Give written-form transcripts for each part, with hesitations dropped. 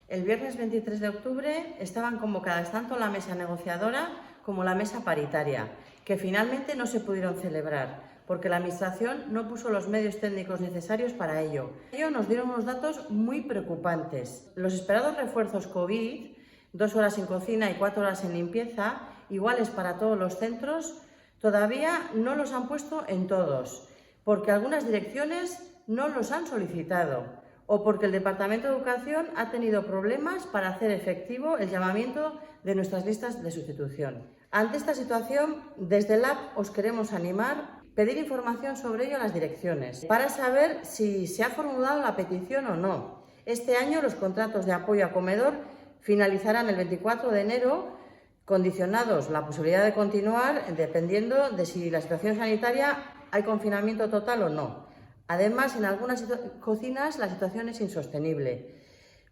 El viernes 23 de octubre estaban convocadas tanto la mesa negociadora como la mesa paritaria, que finalmente no se pudieron celebrar, porque la Administración no puso los medios técnicos necesarios para ello. Ello nos dieron unos datos muy preocupantes. Los esperados refuerzos COVID, 2 horas en cocina y 4 horas en limpieza, iguales para todos los centros, todavía no los han puesto en todos, porque algunas direcciones no los han solicitado o porque el Departamento de Educación ha tenido problemas para hacer efectivo el llamamiento de nuestras listas de sustitución. Ante esta situación, desde el LAB os queremos animar, pedir información sobre ello a las direcciones, para saber si se ha formulado la petición o no. Este año los contratos de apoyo a comedor finalizarán el 24 de enero, condicionados la posibilidad de continuar dependiendo de si la situación sanitaria hay confinamiento total o no. Además, en algunas cocinas la situación es insostenible,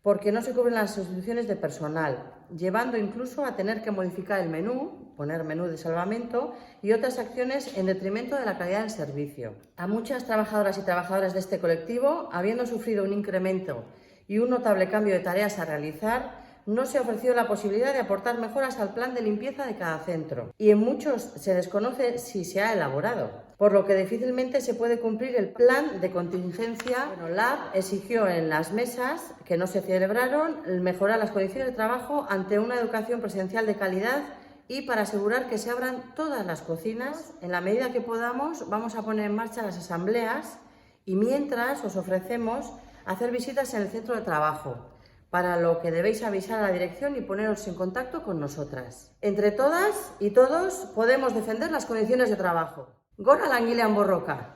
porque no se cubren las sustituciones de personal, llevando incluso a tener que modificar el menú, poner menú de salvamento y otras acciones en detrimento de la calidad del servicio. A muchas trabajadoras y trabajadores de este colectivo, habiendo sufrido un incremento y un notable cambio de tareas a realizar, no se ha ofrecido la posibilidad de aportar mejoras al plan de limpieza de cada centro y en muchos se desconoce si se ha elaborado, por lo que difícilmente se puede cumplir el plan de contingencia. LAB exigió en las mesas que no se celebraron mejorar las condiciones de trabajo ante una educación presencial de calidad y para asegurar que se abran todas las cocinas. En la medida que podamos vamos a poner en marcha las asambleas y mientras os ofrecemos hacer visitas en el centro de trabajo, para lo que debéis avisar a la dirección y poneros en contacto con nosotras. Entre todas y todos podemos defender las condiciones de trabajo. Gora Langilean Borroka!